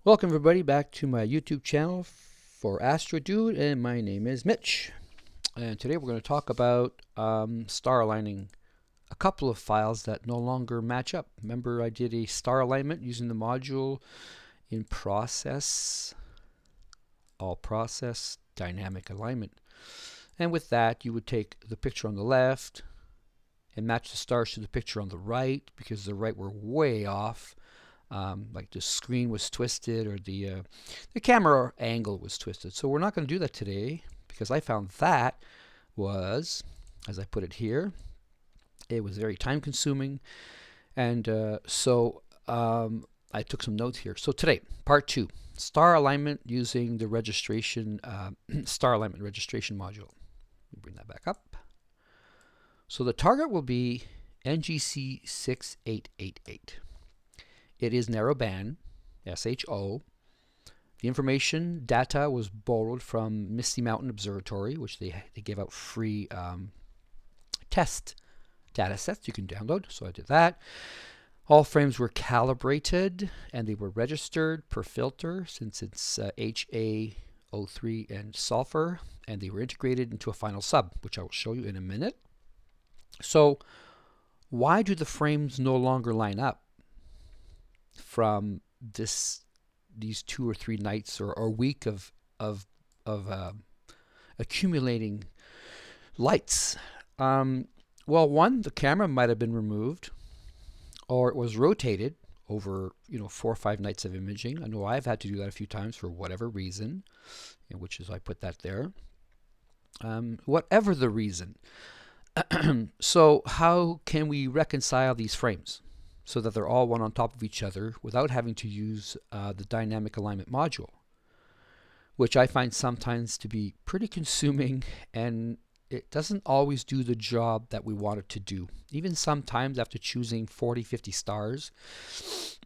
Welcome everybody back to my YouTube channel for Astro Dude, and my name is Mitch. And today we're going to talk about star aligning a couple of files that no longer match up. Remember, I did a star alignment using the module in Process, All Process, Dynamic Alignment. And with that, you would take the picture on the left and match the stars to the picture on the right, because the right were way off. Like the screen was twisted, or the camera angle was twisted. So we're not going to do that today, because I found that was, as I put it here, it was very time consuming, and I took some notes here. So today, part 2, star alignment using the registration star alignment registration module. Bring that back up. So the target will be NGC 6888. It is narrowband, SHO. The information data was borrowed from Misty Mountain Observatory, which they gave out free test data sets you can download. So I did that. All frames were calibrated and they were registered per filter, since it's HA03 and sulfur, and they were integrated into a final sub, which I will show you in a minute. So why do the frames no longer line up from these 2 or 3 nights or week of accumulating lights? Well, one, the camera might have been removed, or it was rotated over 4 or 5 nights of imaging. I know I've had to do that a few times for whatever reason, which is I put that there. Whatever the reason. So how can we reconcile these frames so that they're all one on top of each other without having to use the dynamic alignment module, which I find sometimes to be pretty consuming, and it doesn't always do the job that we want it to do. Even sometimes after choosing 40, 50 stars,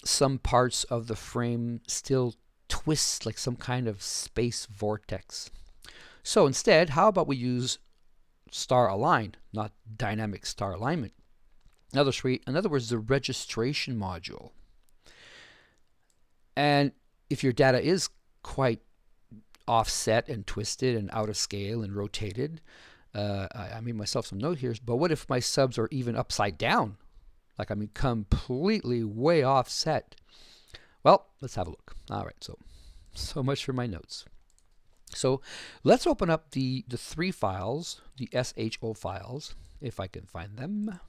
some parts of the frame still twist like some kind of space vortex. So instead, how about we use star align, not dynamic star alignment? In other words, the registration module. And if your data is quite offset and twisted and out of scale and rotated, I made myself some note here, but what if my subs are even upside down? Like, I mean, completely way offset. Well, let's have a look. All right, so much for my notes. So let's open up the 3 files, the SHO files, if I can find them.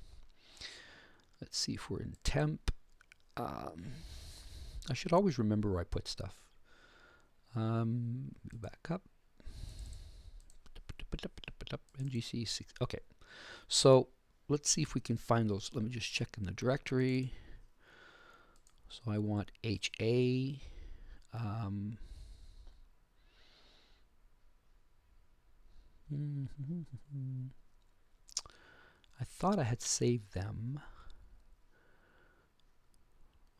Let's see if we're in temp. I should always remember where I put stuff. Back up. NGC 6. Okay, so let's see if we can find those. Let me just check in the directory. So I want HA. I thought I had saved them.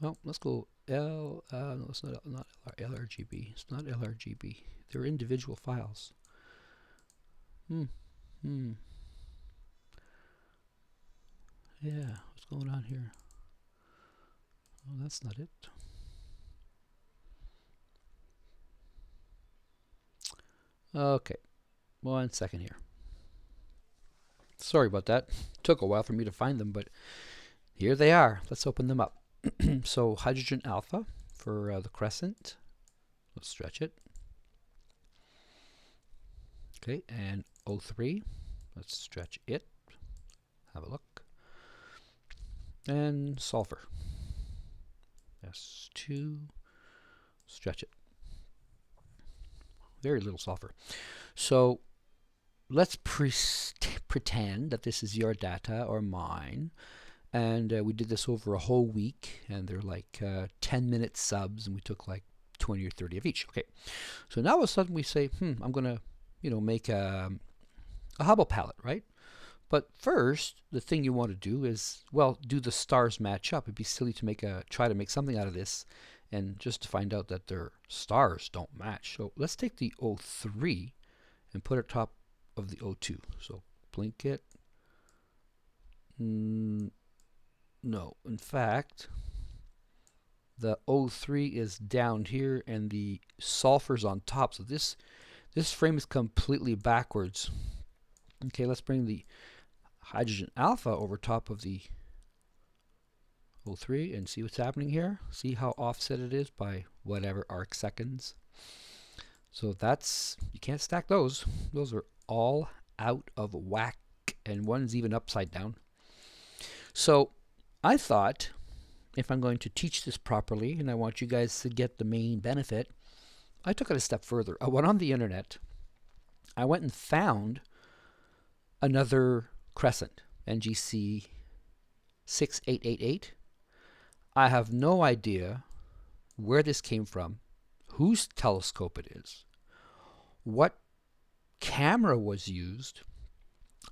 Well, let's go no, it's not LRGB. It's not LRGB. They're individual files. Yeah, what's going on here? Oh, that's not it. Okay, 1 second here. Sorry about that. Took a while for me to find them, but here they are. Let's open them up. So hydrogen alpha for the crescent. Let's stretch it. Okay, and O3. Let's stretch it. Have a look. And sulfur. S2. Stretch it. Very little sulfur. So let's pretend that this is your data or mine. And we did this over a whole week, and they're like 10-minute subs, and we took like 20 or 30 of each. Okay, so now all of a sudden we say, I'm going to, make a Hubble palette, right? But first, the thing you want to do is, well, do the stars match up? It'd be silly to try to make something out of this, and just to find out that their stars don't match. So let's take the O3 and put it top of the O2. So blink it. No, in fact, the O3 is down here and the sulfur's on top. So this frame is completely backwards. Okay, let's bring the hydrogen alpha over top of the O3 and see what's happening here. See how offset it is by whatever arc seconds. So that's, you can't stack those. Those are all out of whack, and one's even upside down. So I thought, if I'm going to teach this properly and I want you guys to get the main benefit, I took it a step further. I went on the internet. I went and found another crescent, NGC 6888. I have no idea where this came from, whose telescope it is, what camera was used.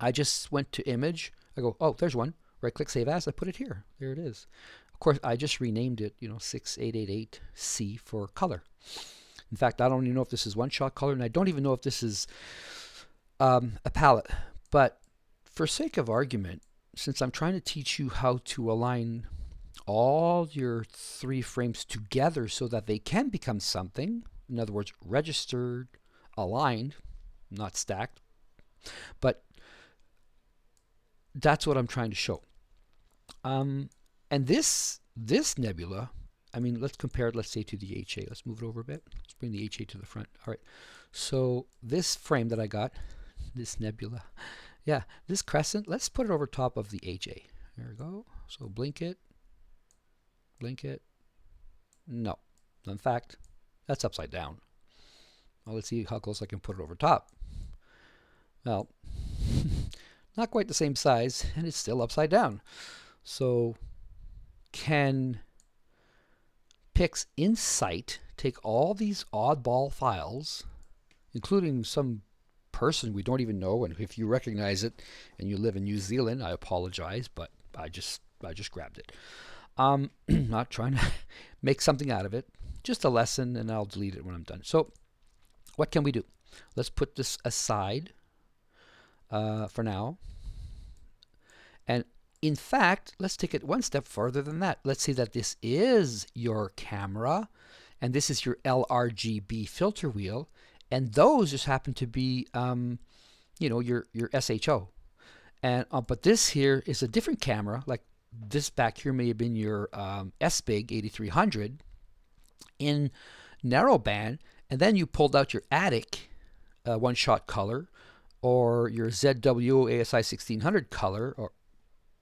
I just went to image. I go, oh, there's one. Right click, save as. I put it here. There it is. Of course, I just renamed it, 6888C for color. In fact, I don't even know if this is one-shot color, and I don't even know if this is a palette. But for sake of argument, since I'm trying to teach you how to align all your 3 frames together so that they can become something, in other words, registered, aligned, not stacked, but that's what I'm trying to show. And this nebula, I mean, let's compare it, let's say, to the HA. Let's move it over a bit. Let's bring the HA to the front. All right. So this frame that I got, this nebula, yeah, this crescent, let's put it over top of the HA. There we go. So blink it. Blink it. No. In fact, that's upside down. Well, let's see how close I can put it over top. Well, not quite the same size, and it's still upside down. So can PixInsight take all these oddball files, including some person we don't even know, and if you recognize it and you live in New Zealand, I apologize, but I just grabbed it. Not trying to make something out of it, just a lesson, and I'll delete it when I'm done. So what can we do? Let's put this aside for now. And in fact, let's take it one step further than that. Let's say that this is your camera, and this is your LRGB filter wheel, and those just happen to be, your SHO. And but this here is a different camera. Like this back here may have been your SBIG 8300 in narrowband, and then you pulled out your Attic one-shot color, or your ZWO ASI 1600 color, or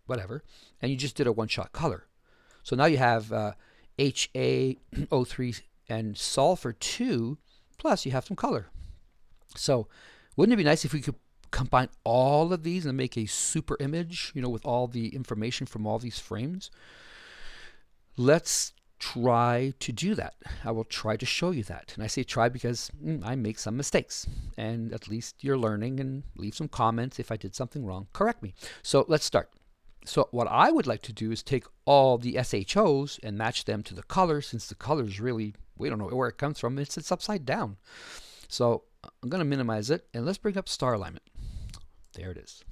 whatever, and you just did a one-shot color. So now you have HA03 and sulfur 2, plus you have some color. So wouldn't it be nice if we could combine all of these and make a super image, with all the information from all these frames? Let's try to do that. I will try to show you that. And I say try because I make some mistakes, and at least you're learning, and leave some comments if I did something wrong. Correct me. So let's start. So what I would like to do is take all the SHOs and match them to the color, since the color is really, we don't know where it comes from. It's upside down. So I'm going to minimize it, and let's bring up star alignment. There it is.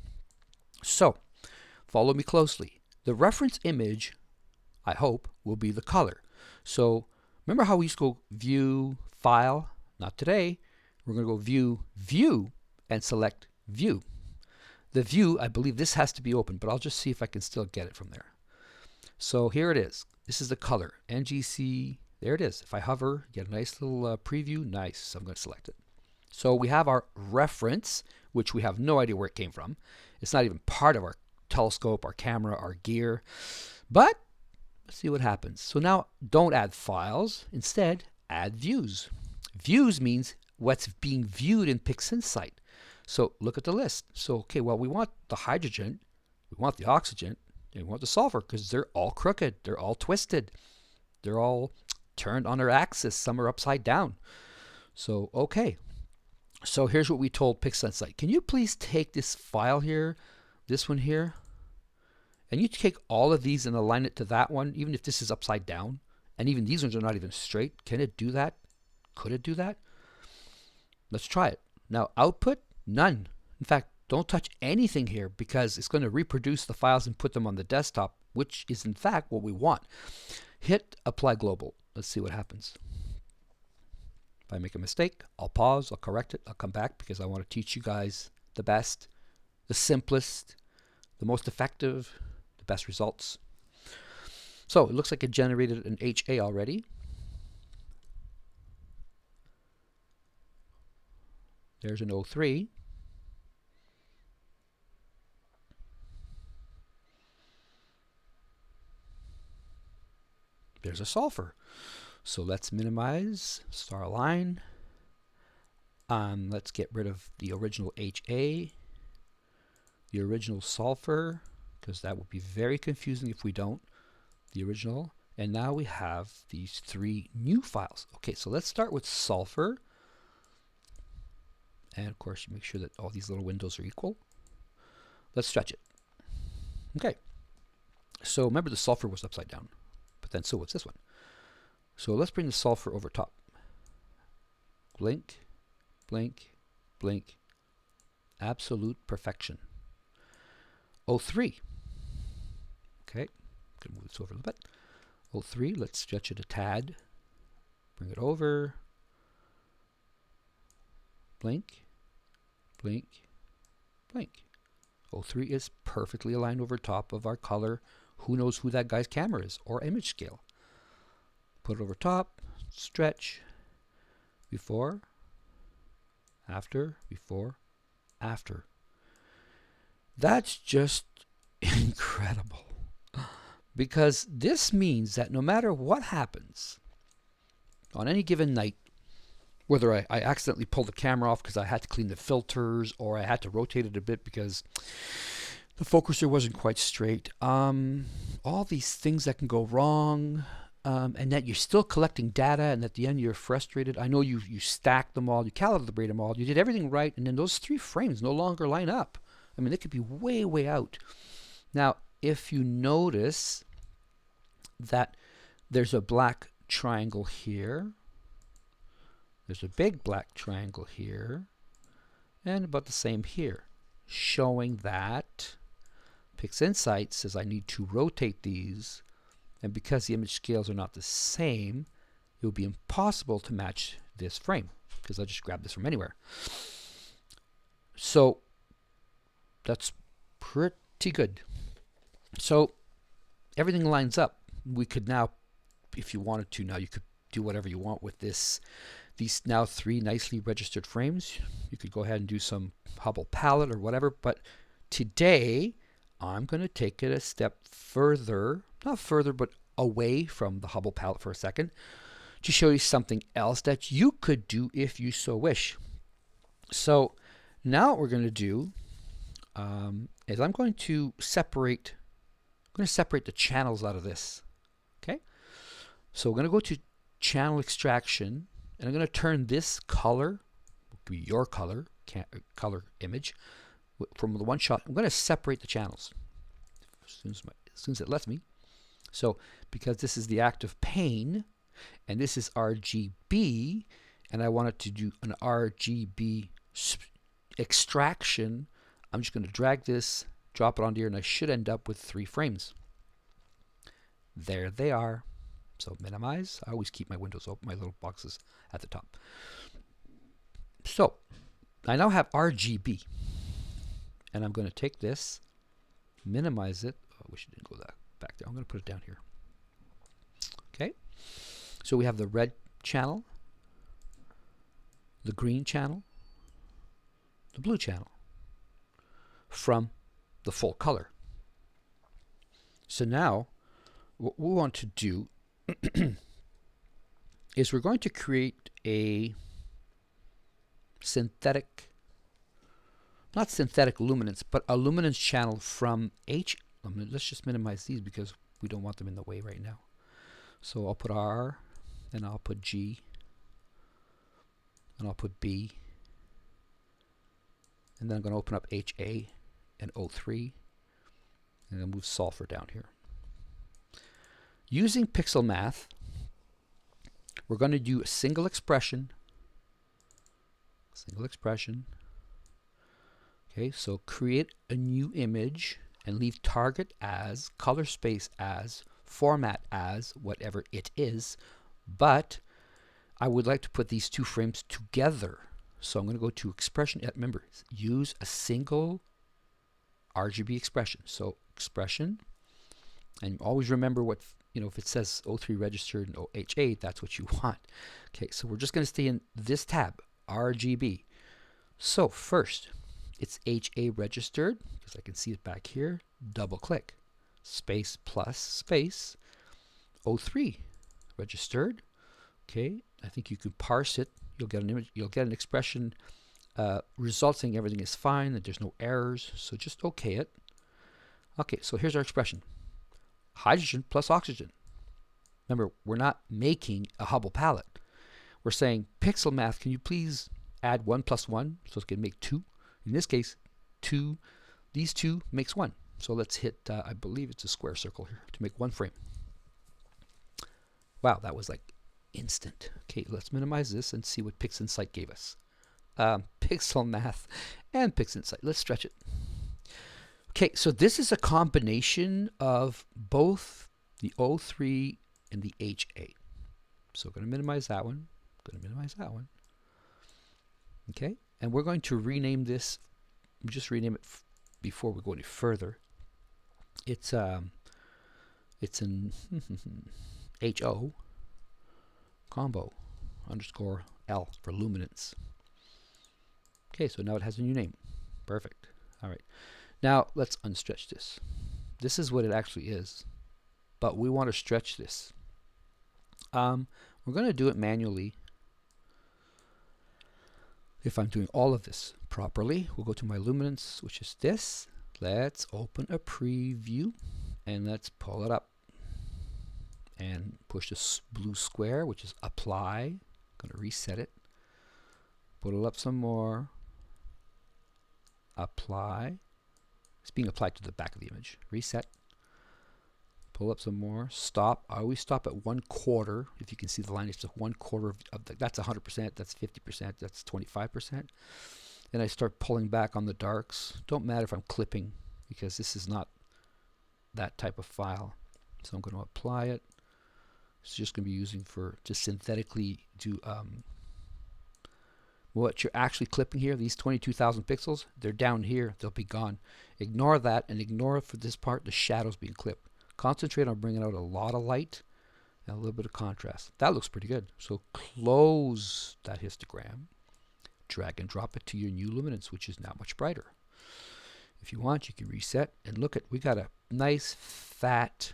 So follow me closely. The reference image, I hope, will be the color. So remember how we used to go view, file? Not today. We're going to go view, view, and select view. The view, I believe this has to be open, but I'll just see if I can still get it from there. So here it is. This is the color. NGC, there it is. If I hover, get a nice little preview. Nice. So I'm going to select it. So we have our reference, which we have no idea where it came from. It's not even part of our telescope, our camera, our gear. But let's see what happens. So now don't add files. Instead, add views. Views means what's being viewed in PixInsight. So look at the list. So, okay, well, we want the hydrogen, we want the oxygen, and we want the sulfur, because they're all crooked. They're all twisted. They're all turned on their axis. Some are upside down. So, okay. So here's what we told PixInsight. Can you please take this file here, this one here, and you take all of these and align it to that one, even if this is upside down, and even these ones are not even straight. Can it do that? Could it do that? Let's try it. Now, output, none. In fact, don't touch anything here, because it's going to reproduce the files and put them on the desktop, which is in fact what we want. Hit apply global. Let's see what happens. If I make a mistake, I'll pause, I'll correct it, I'll come back because I want to teach you guys the best, the simplest, the most effective, the best results. So it looks like it generated an HA already. There's an O3. There's a sulfur. So let's minimize, star align. Let's get rid of the original HA, the original sulfur, because that would be very confusing if we don't. The original. And now we have these three new files. Okay, so let's start with sulfur. And of course, you make sure that all these little windows are equal. Let's stretch it. Okay. So remember the sulfur was upside down, but then so was this one. So let's bring the sulfur over top. Blink, blink, blink. Absolute perfection. O3. Okay. Gonna move this over a little bit. O3, let's stretch it a tad. Bring it over. Blink, blink, blink. O3 is perfectly aligned over top of our color. Who knows who that guy's camera is, or image scale. Put it over top, stretch, before, after, before, after. That's just incredible. Because this means that no matter what happens on any given night, whether I accidentally pulled the camera off because I had to clean the filters, or I had to rotate it a bit because the focuser wasn't quite straight. All these things that can go wrong, and that you're still collecting data, and at the end you're frustrated. I know you stacked them all, you calibrated them all, you did everything right, and then those 3 frames no longer line up. I mean, they could be way, way out. Now, if you notice that there's a black triangle here, there's a big black triangle here, and about the same here, showing that PixInsight says I need to rotate these, and because the image scales are not the same, it would be impossible to match this frame, because I'll just grab this from anywhere. So that's pretty good. So everything lines up. We could now, if you wanted to, now you could do whatever you want with this. These now 3 nicely registered frames. You could go ahead and do some Hubble Palette or whatever, but today I'm going to take it a step further, not further, but away from the Hubble Palette for a second, to show you something else that you could do if you so wish. So now what we're going to do is I'm going to separate the channels out of this. Okay, so we're going to go to channel extraction, and I'm going to turn this color, be your color image, from the one shot. I'm going to separate the channels as soon as it lets me. So because this is the active pane, and this is RGB, and I wanted to do an RGB extraction, I'm just going to drag this, drop it onto here, and I should end up with 3 frames. There they are. So minimize. I always keep my windows open, my little boxes at the top. So I now have RGB, and I'm going to take this, minimize it. Oh, I wish it didn't go back there. I'm going to put it down here. Okay. So we have the red channel, the green channel, the blue channel from the full color. So now what we want to do is we're going to create a not synthetic luminance, but a luminance channel from let's just minimize these because we don't want them in the way right now. So I'll put R, and I'll put G, and I'll put B, and then I'm going to open up HA and O3, and I'll move sulfur down here. Using pixel math, we're going to do a single expression. Okay, so create a new image and leave target as, color space as format as whatever it is, but I would like to put these two frames together. So I'm going to go to expression. Remember, use a single RGB expression. So expression, and always remember what, if it says O3 registered and OH8, that's what you want. Okay, so we're just going to stay in this tab, RGB. So first, it's HA registered, because I can see it back here. Double click, space plus space, O3 registered. Okay, I think you can parse it. You'll get an image. You'll get an expression result saying everything is fine, that there's no errors. So just OK it. Okay, so here's our expression: hydrogen plus oxygen. Remember, we're not making a Hubble palette. We're saying, Pixel Math, can you please add 1 plus 1 so it can make 2? In this case, 2. These 2 makes 1. So let's hit, I believe it's a square circle here to make 1 frame. Wow, that was like instant. Okay, let's minimize this and see what PixInsight gave us. Pixel Math and PixInsight. Let's stretch it. Okay, so this is a combination of both the O3 and the HA. So I'm going to minimize that one. Going to minimize that one. Okay, and we're going to rename this. Just rename it before we go any further. It's an HO combo underscore L for luminance. Okay, so now it has a new name. Perfect. All right. Now let's unstretch this. This is what it actually is, but we want to stretch this. We're going to do it manually. If I'm doing all of this properly, we'll go to my luminance, which is this. Let's open a preview and let's pull it up and push this blue square, which is apply. I'm going to reset it. Pull it up some more. Apply. It's being applied to the back of the image. Reset. Pull up some more. Stop. I always stop at 1/4. If you can see the line, it's 1/4 of the, that's 100%, that's 50%, that's 25%. Then I start pulling back on the darks. Don't matter if I'm clipping, because this is not that type of file. So I'm going to apply it. It's just going to be using for to synthetically do what you're actually clipping here. These 22,000 pixels, they're down here. They'll be gone. Ignore that and ignore for this part the shadows being clipped. Concentrate on bringing out a lot of light and a little bit of contrast. That looks pretty good. So close that histogram. Drag and drop it to your new luminance, which is now much brighter. If you want, you can reset and look at, we got a nice fat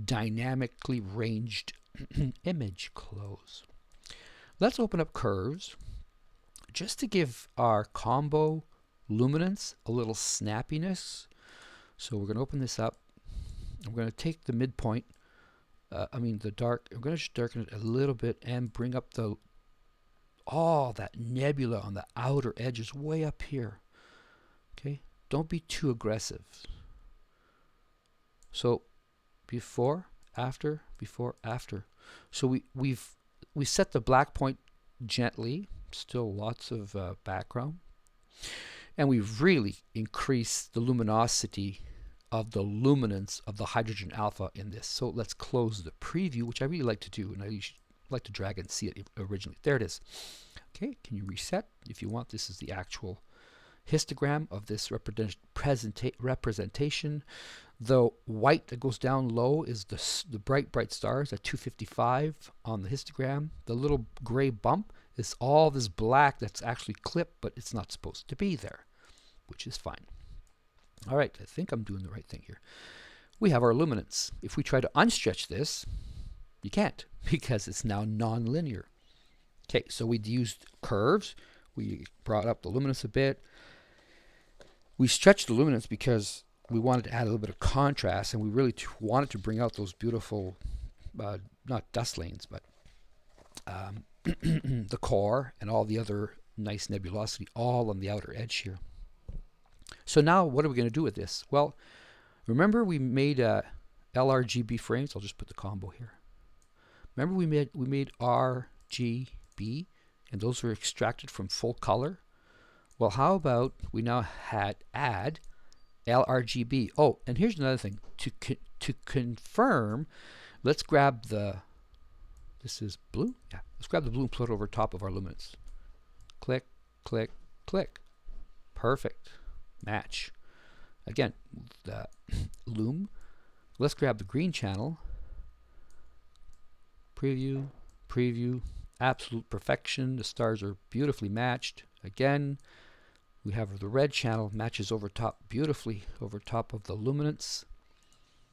dynamically ranged image. Close. Let's open up curves just to give our combo luminance a little snappiness. So we're going to open this up. I'm going to take the midpoint, the dark, I'm going to just darken it a little bit and bring up the that nebula on the outer edges way up here. Okay, don't be too aggressive. So before, after, before, after. So we set the black point gently, still lots of background, and we've really increased the luminosity of the luminance of the hydrogen alpha in this. So let's close the preview, which I really like to do, and I usually like to drag and see it originally. There it is. Okay, can you reset if you want? This is the actual histogram of this representation. The white that goes down low is the bright stars at 255 on the histogram. The little gray bump is all this black that's actually clipped, but it's not supposed to be there, which is fine. All right, I think I'm doing the right thing here. We have our luminance. If we try to unstretch this, you can't, because it's now non-linear. Okay, so we used curves. We brought up the luminance a bit. We stretched the luminance because we wanted to add a little bit of contrast, and we really wanted to bring out those beautiful, not dust lanes, but the core and all the other nice nebulosity all on the outer edge here. So now what are we going to do with this? Well, remember we made LRGB frames. I'll just put the combo here. Remember we made RGB, and those were extracted from full color. Well, how about we now add LRGB. Oh, and here's another thing. To confirm, let's grab the, this is blue? Yeah. Let's grab the blue and put it over top of our luminance. Click, click, click. Perfect. Match. Again, the Loom. Let's grab the green channel. Preview, preview. Absolute perfection. The stars are beautifully matched. Again, we have the red channel, matches over top beautifully over top of the luminance.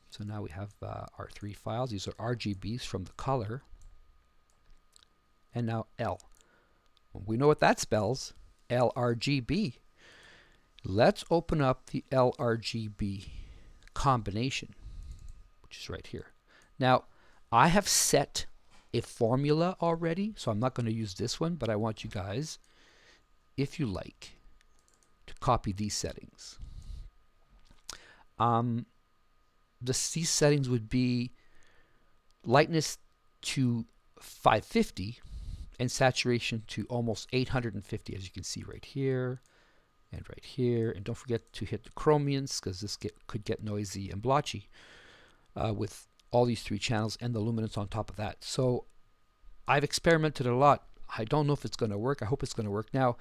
So now we have our three files. These are RGBs from the color. And now L. We know what that spells. LRGB. Let's open up the LRGB combination, which is right here. Now, I have set a formula already, so I'm not going to use this one, but I want you guys, if you like, to copy these settings. These settings would be lightness to 550 and saturation to almost 850, as you can see right here and right here. And don't forget to hit the chromiance, because this could get noisy and blotchy with all these three channels and the luminance on top of that. So I've experimented a lot. I don't know if it's going to work. I hope it's going to work. Now,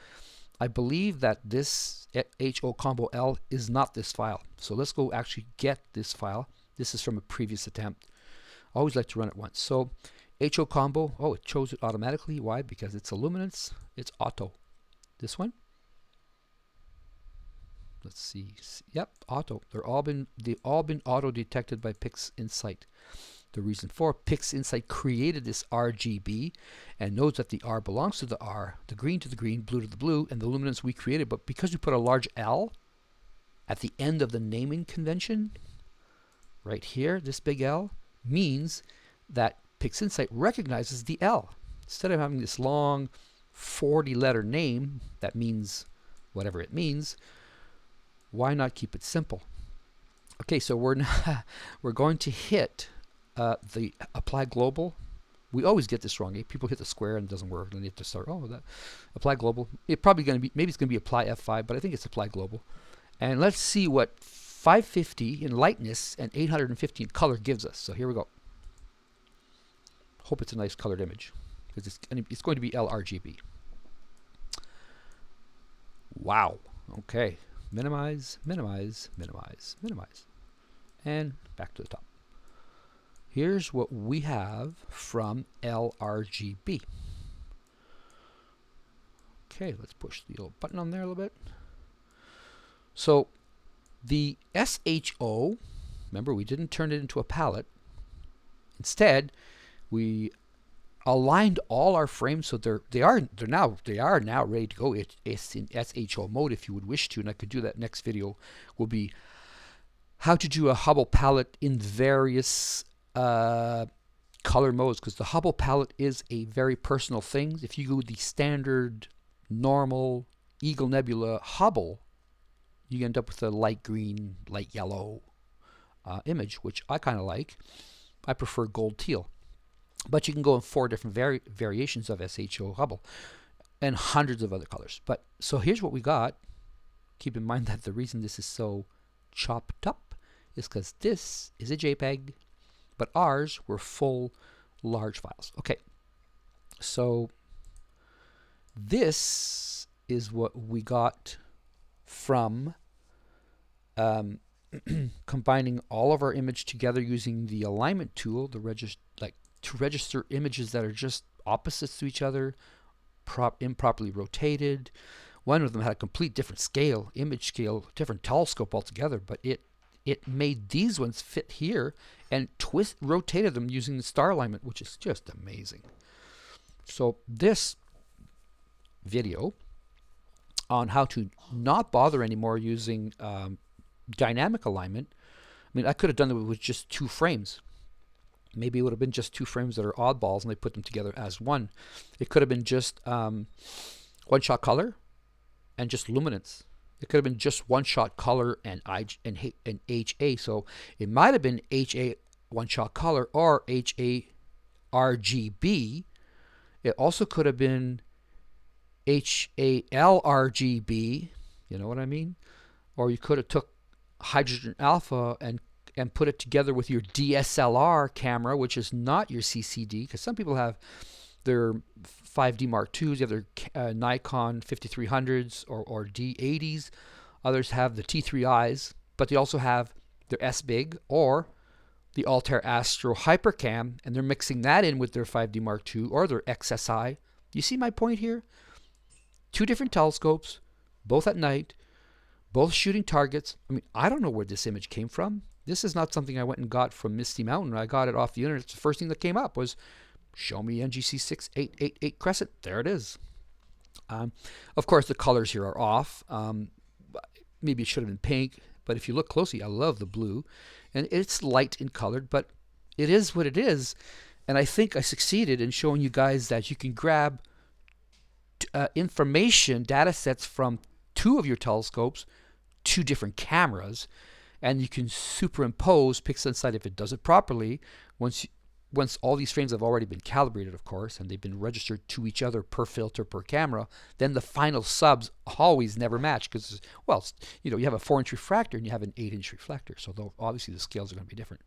I believe that this HO combo L is not this file. So let's go actually get this file. This is from a previous attempt. I always like to run it once. So HO combo, oh, it chose it automatically. Why? Because it's a luminance. It's auto. This one. Let's see. Yep, auto. They've all been auto detected by PixInsight. The reason for PixInsight created this RGB and knows that the R belongs to the R, the green to the green, blue to the blue, and the luminance we created. But because we put a large L at the end of the naming convention, right here, this big L means that PixInsight recognizes the L. Instead of having this long 40-letter name that means whatever it means, why not keep it simple? Okay, so we're going to hit the apply global. We always get this wrong. People hit the square and it doesn't work. Then you have to start. Oh, that apply global. It probably going to be, maybe it's going to be apply F5, but I think it's apply global. And let's see what 550 in lightness and 850 in color gives us. So here we go. Hope it's a nice colored image, because it's going to be LRGB. Wow. Okay. Minimize, minimize, minimize, minimize. And back to the top. Here's what we have from LRGB. Okay, let's push the little button on there a little bit. So the SHO, remember we didn't turn it into a palette. Instead, we aligned all our frames so they are now ready to go. It's in SHO mode if you would wish to, and I could do that. Next video will be how to do a Hubble palette in various color modes, because the Hubble palette is a very personal thing. If you go with the standard normal Eagle Nebula Hubble, you end up with a light green, light yellow image, which I kind of like. I prefer gold teal. But you can go in 4 different variations of SHO Hubble and hundreds of other colors. But so here's what we got. Keep in mind that the reason this is so chopped up is because this is a JPEG, but ours were full large files. Okay, so this is what we got from combining all of our image together using the alignment tool, to register images that are just opposites to each other, improperly rotated. One of them had a complete different scale, image scale, different telescope altogether, but it made these ones fit here and rotated them using the star alignment, which is just amazing. So this video on how to not bother anymore using dynamic alignment, I mean, I could have done it with just 2 frames. Maybe it would have been just 2 frames that are oddballs and they put them together as one. It could have been just one-shot color and just luminance. It could have been just one-shot color and HA. So it might have been HA one-shot color or HA RGB. It also could have been HAL RGB. You know what I mean? Or you could have took hydrogen alpha and put it together with your DSLR camera, which is not your CCD, because some people have their 5D Mark IIs, you have their Nikon 5300s or D80s. Others have the T3Is, but they also have their S-Big or the Altair Astro Hypercam, and they're mixing that in with their 5D Mark II or their XSI. You see my point here? Two different telescopes, both at night, both shooting targets. I mean, I don't know where this image came from. This is not something I went and got from Misty Mountain. I got it off the internet. It's the first thing that came up was, show me NGC 6888 Crescent. There it is. Of course, the colors here are off. Maybe it should have been pink, but if you look closely, I love the blue. And it's light in colored, but it is what it is. And I think I succeeded in showing you guys that you can grab information, data sets from two of your telescopes, two different cameras, and you can superimpose PixInsight if it does it properly. Once all these frames have already been calibrated, of course, and they've been registered to each other per filter per camera, then the final subs always never match because, well, you know, you have a 4-inch refractor and you have an 8-inch reflector, so obviously the scales are going to be different.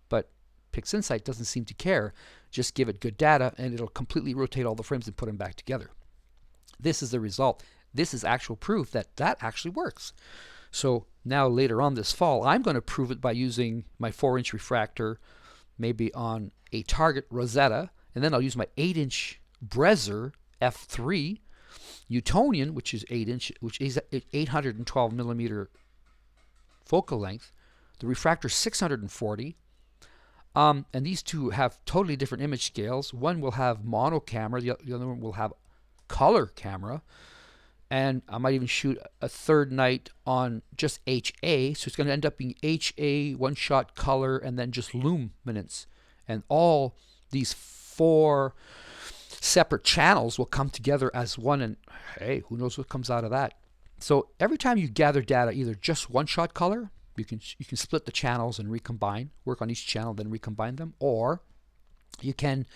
But PixInsight doesn't seem to care. Just give it good data and it'll completely rotate all the frames and put them back together. This is the result. This is actual proof that that actually works. So now later on this fall, I'm going to prove it by using my 4-inch refractor, maybe on a target Rosetta, and then I'll use my 8-inch Brezer f3 Newtonian, which is 8-inch, which is 812 millimeter focal length. The refractor 640. And these two have totally different image scales. One will have mono camera, the other one will have color camera. And I might even shoot a third night on just HA, so it's going to end up being HA, one-shot color, and then just luminance. And all these 4 separate channels will come together as one, and hey, who knows what comes out of that. So every time you gather data, either just one-shot color, you can split the channels and recombine, work on each channel, then recombine them, or you can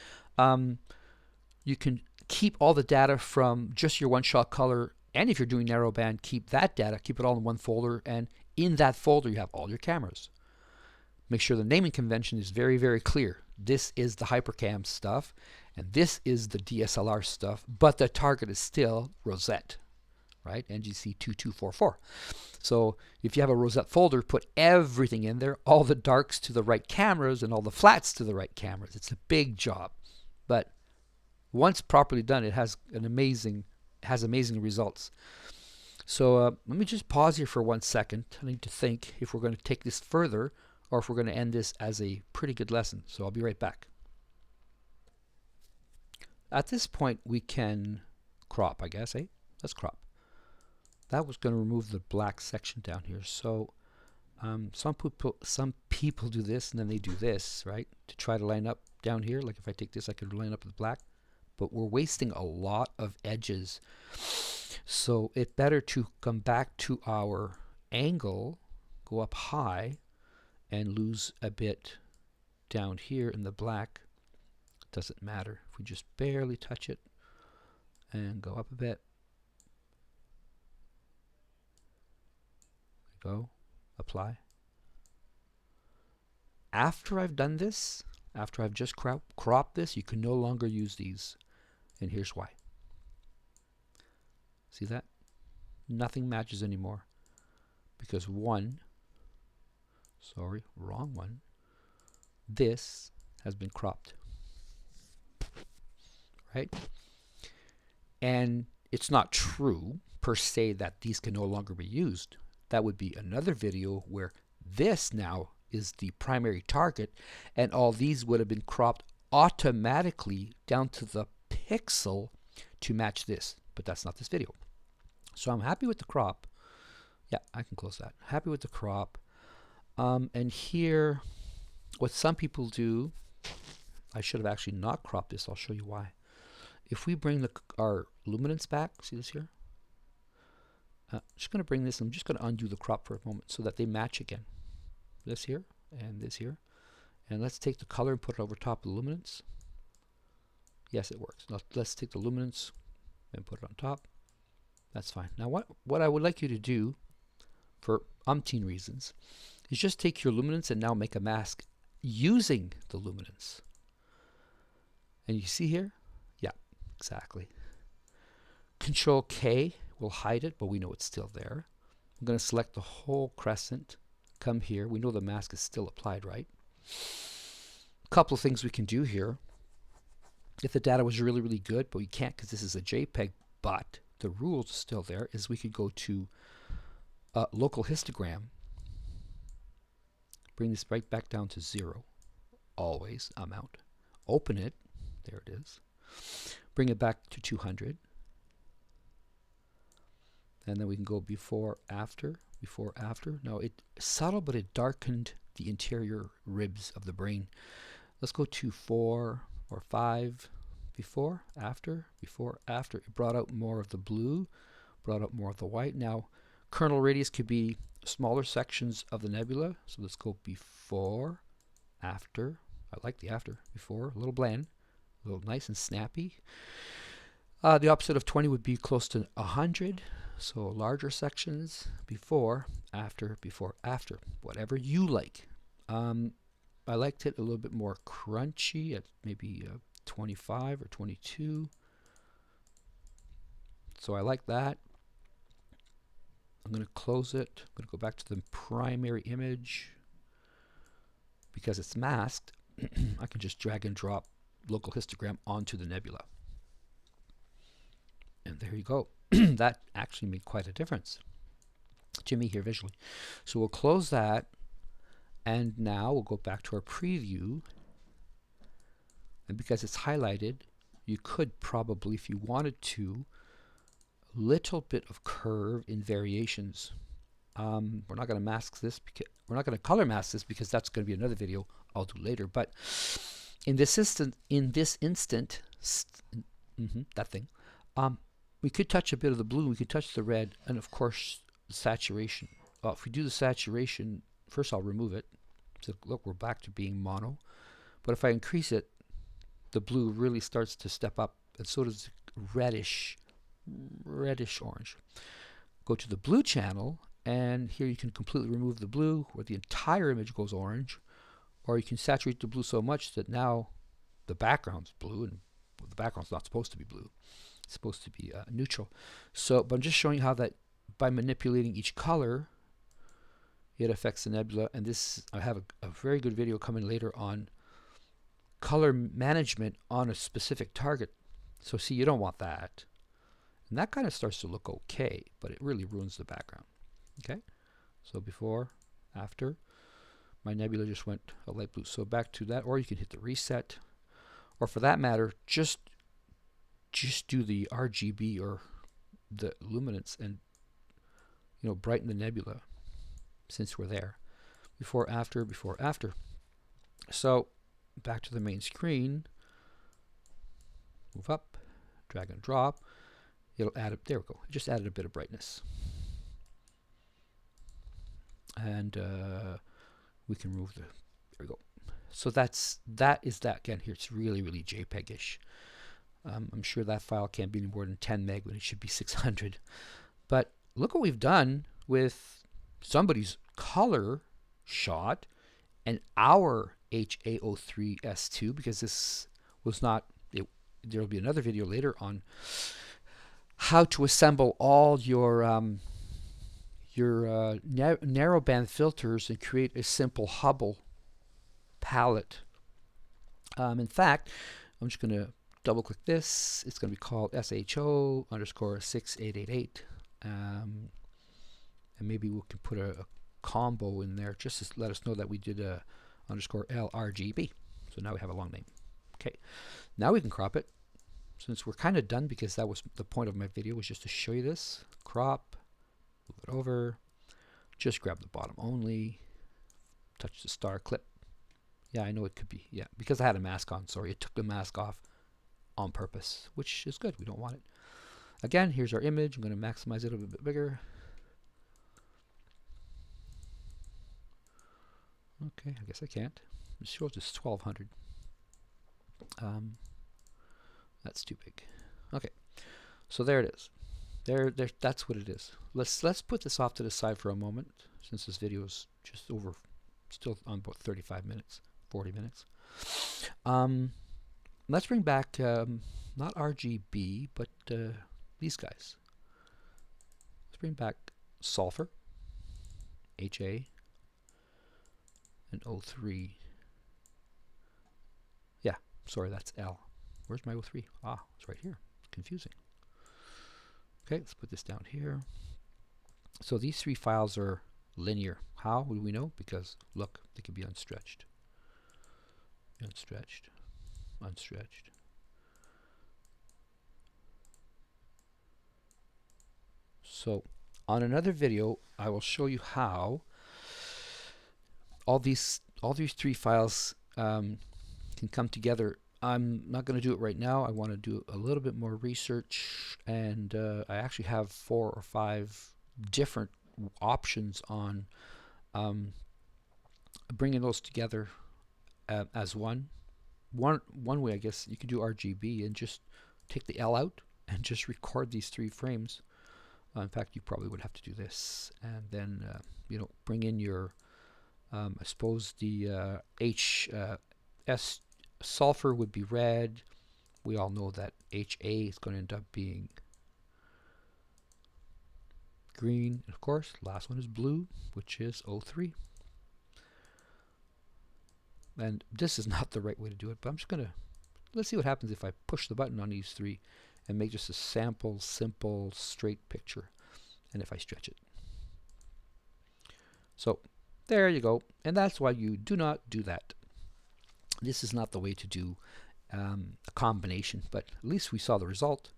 keep all the data from just your one-shot color. And if you're doing narrowband, keep that data, keep it all in one folder, and in that folder you have all your cameras. Make sure the naming convention is very, very clear. This is the Hypercam stuff, and this is the DSLR stuff, but the target is still Rosette, right? NGC 2244. So if you have a Rosette folder, put everything in there, all the darks to the right cameras and all the flats to the right cameras. It's a big job, but once properly done, it has amazing results. So let me just pause here for 1 second. I need to think if we're going to take this further or if we're going to end this as a pretty good lesson. So I'll be right back. At this point we can crop, I guess, eh? Let's crop. That was going to remove the black section down here. So some people do this and then they do this, right? To try to line up down here. Like if I take this, I could line up with black. But we're wasting a lot of edges. So it's better to come back to our angle, go up high, and lose a bit down here in the black. Doesn't matter. If we just barely touch it and go up a bit. Go, apply. After I've done this, after I've just cropped this, you can no longer use these. And here's why. See that? Nothing matches anymore. Because wrong one, this has been cropped. Right? And it's not true, per se, that these can no longer be used. That would be another video where this now is the primary target, and all these would have been cropped automatically down to the pixel to match this, but that's not this video. So I'm happy with the crop. Yeah, I can close that. Happy with the crop. And here, what some people do, I should have actually not cropped this. I'll show you why. If we bring our luminance back, see this here? I'm just going to bring this, I'm just going to undo the crop for a moment so that they match again. This here and this here. And let's take the color and put it over top of the luminance. Yes, it works. Now let's take the luminance and put it on top. That's fine. Now what I would like you to do, for umpteen reasons, is just take your luminance and now make a mask using the luminance. And you see here? Yeah, exactly. Control K will hide it, but we know it's still there. I'm going to select the whole crescent, come here. We know the mask is still applied, right? A couple of things we can do here. If the data was really, really good, but we can't because this is a JPEG, but the rules are still there, is we could go to local histogram, bring this right back down to 0, always amount, open it, there it is, bring it back to 200, and then we can go before, after, before, after. Now it's subtle, but it darkened the interior ribs of the brain. Let's go to 4 or 5, before, after, before, after. It brought out more of the blue, brought out more of the white. Now, kernel radius could be smaller sections of the nebula. So let's go before, after. I like the after, before, a little bland, a little nice and snappy. The opposite of 20 would be close to 100. So larger sections, before, after, whatever you like. I liked it a little bit more crunchy at maybe 25 or 22. So I like that. I'm going to close it. I'm going to go back to the primary image. Because it's masked, I can just drag and drop local histogram onto the nebula. And there you go. That actually made quite a difference to me here visually. So we'll close that. And now we'll go back to our preview. And because it's highlighted, you could probably, if you wanted to, little bit of curve in variations. We're not going to mask this because we're not going to color mask this because that's going to be another video I'll do later. But in this instant, that thing, we could touch a bit of the blue, we could touch the red, and of course the saturation. Well, if we do the saturation, first I'll remove it. So look, we're back to being mono. But if I increase it, the blue really starts to step up, and so does reddish orange. Go to the blue channel, and here you can completely remove the blue, where the entire image goes orange, or you can saturate the blue so much that now the background's blue, and the background's not supposed to be blue. It's supposed to be neutral. So, but I'm just showing how that by manipulating each color, it affects the nebula. And this, I have a very good video coming later on color management on a specific target. So see, you don't want that. And that kind of starts to look okay, but it really ruins the background. Okay, so before, after, my nebula just went a light blue. So back to that, or you can hit the reset, or for that matter, just do the RGB or the luminance and brighten the nebula since we're there. Before, after, before, after. So back to the main screen. Move up, drag and drop. It'll add up. There we go. It just added a bit of brightness. And we can remove the. There we go. So that is that again. Here it's really JPEG-ish. I'm sure that file can't be any more than 10 meg when it should be 600. But look what we've done with somebody's color shot and our HA03S2, because this was not. There will be another video later on how to assemble all your narrowband filters and create a simple Hubble palette. In fact, I'm just going to double click this. It's going to be called SHO_6888. And maybe we can put a combo in there just to let us know that we did a _LRGB. So now we have a long name. Okay, now we can crop it. Since we're kind of done, because that was the point of my video, was just to show you this. Crop, move it over, just grab the bottom only, touch the star clip. Yeah, I know it could be, yeah, because I had a mask on, sorry, it took the mask off on purpose, which is good, we don't want it. Again, here's our image. I'm going to maximize it a bit bigger. Okay, I guess I can't. It shows just 1200. That's too big. Okay, so there it is. There, that's what it is. Let's put this off to the side for a moment, since this video is just over, still on about 35 minutes, 40 minutes. Let's bring back not RGB, but these guys. Let's bring back sulfur, HA, and O3. Yeah, sorry, that's L. Where's my O3? Ah, it's right here. Confusing. Okay, let's put this down here. So these three files are linear. How do we know? Because look, they can be unstretched. Unstretched. Unstretched. So on another video, I will show you how all these three files can come together. I'm not going to do it right now. I want to do a little bit more research, and I actually have 4 or 5 different options on bringing those together as one. One way, I guess, you could do RGB and just take the L out and just record these 3 frames. In fact, you probably would have to do this, and then you know, bring in your I suppose the HS sulfur would be red. We all know that HA is going to end up being green. And of course, last one is blue, which is O3. And this is not the right way to do it, but I'm just going to, let's see what happens if I push the button on these 3 and make just a sample, simple, straight picture, and if I stretch it. So there you go, and that's why you do not do that. This is not the way to do a combination, but at least we saw the result.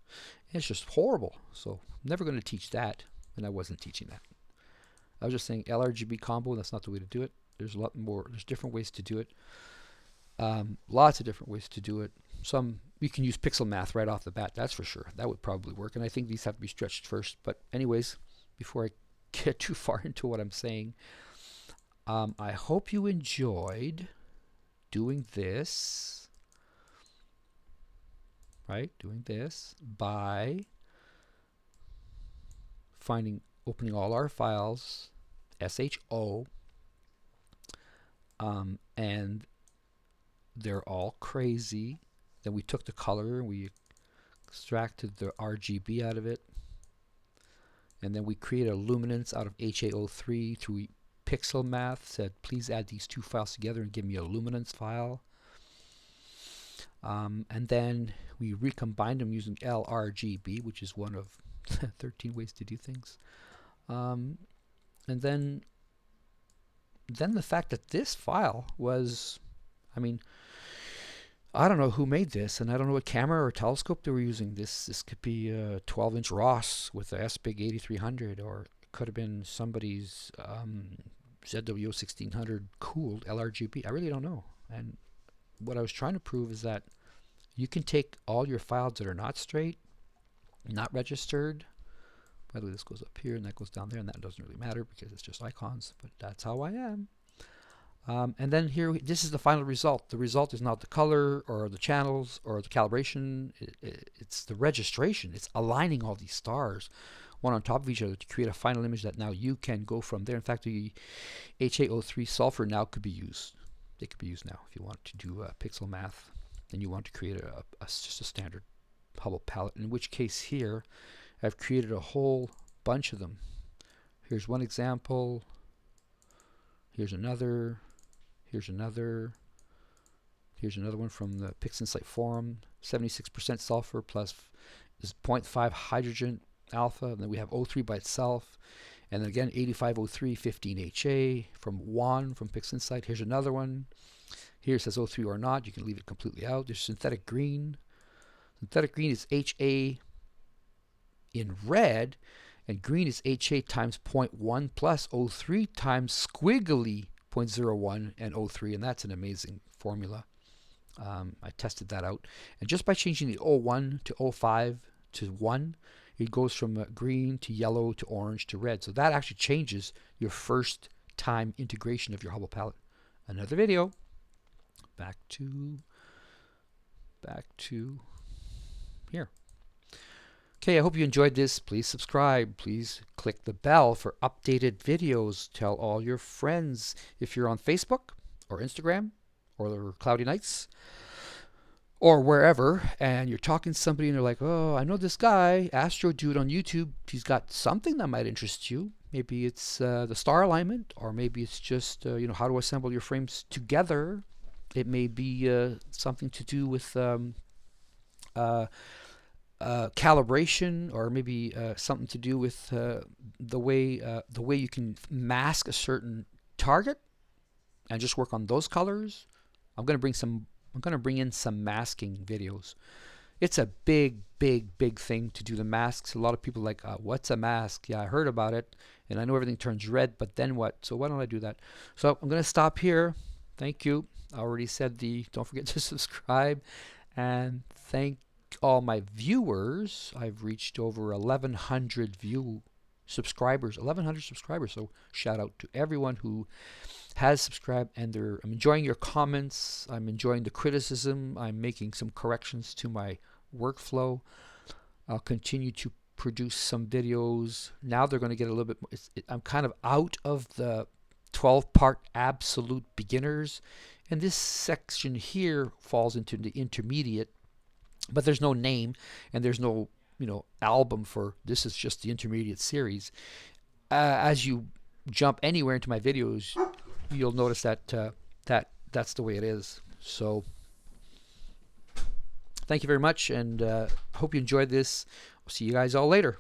It's just horrible, so I'm never going to teach that, and I wasn't teaching that. I was just saying LRGB combo, that's not the way to do it. There's a lot more, there's different ways to do it. Lots of different ways to do it. Some, you can use pixel math right off the bat, that's for sure. That would probably work, and I think these have to be stretched first. But anyways, before I get too far into what I'm saying, I hope you enjoyed doing this, right? Doing this by opening all our files, SHO, and they're all crazy. Then we took the color and we extracted the RGB out of it, and then we created a luminance out of HAO3 through pixel math. Said please add these 2 files together and give me a luminance file, and then we recombined them using LRGB, which is one of 13 ways to do things. And then the fact that this file was, I mean, I don't know who made this, and I don't know what camera or telescope they were using. This could be a 12-inch Ross with a S-Big 8300, or it could have been somebody's ZWO 1600 cooled LRGB. I really don't know. And what I was trying to prove is that you can take all your files that are not straight, not registered. By the way, this goes up here and that goes down there, and that doesn't really matter because it's just icons, but that's how I am. And then here, this is the final result. The result is not the color or the channels or the calibration. It's the registration. It's aligning all these stars one on top of each other to create a final image that now you can go from there. In fact, the HAO3 sulfur now could be used. They could be used now if you want to do pixel math and you want to create just a standard Hubble palette, in which case here I've created a whole bunch of them. Here's one example. Here's another. Here's another. Here's another one from the PixInsight forum. 76% sulfur plus is 0.5 hydrogen alpha. And then we have O3 by itself. And then again, 85O3, 15 HA from Juan from PixInsight. Here's another one. Here it says O3 or not. You can leave it completely out. There's synthetic green. Synthetic green is HA in red, and green is HA times 0.1 plus O3 times squiggly 0.01 and O3, and that's an amazing formula. I tested that out, and just by changing the O1 to O5 to 1, it goes from green to yellow to orange to red. So that actually changes your first time integration of your Hubble palette. Another video. Back to here. Okay, I hope you enjoyed this. Please subscribe. Please click the bell for updated videos. Tell all your friends. If you're on Facebook or Instagram or Cloudy Nights or wherever, and you're talking to somebody and they're like, oh, I know this guy, Astro Dude on YouTube. He's got something that might interest you. Maybe it's the star alignment, or maybe it's just how to assemble your frames together. It may be something to do with calibration, or maybe something to do with the way you can mask a certain target and just work on those colors. I'm going to bring in some masking videos. It's a big thing to do the masks. A lot of people are like, what's a mask? Yeah, I heard about it, and I know everything turns red, but then what? So why don't I do that? So I'm going to stop here. Thank you. I already said don't forget to subscribe, and thank all my viewers. I've reached over 1,100 subscribers, 1,100 subscribers. So shout out to everyone who has subscribed, and I'm enjoying your comments. I'm enjoying the criticism. I'm making some corrections to my workflow. I'll continue to produce some videos. Now they're going to get a little bit more. I'm kind of out of the 12-part absolute beginners, and this section here falls into the intermediate, but there's no name and there's no album for this. Is just the intermediate series. As you jump anywhere into my videos, you'll notice that that's the way it is. So thank you very much, and hope you enjoyed this. I'll see you guys all later.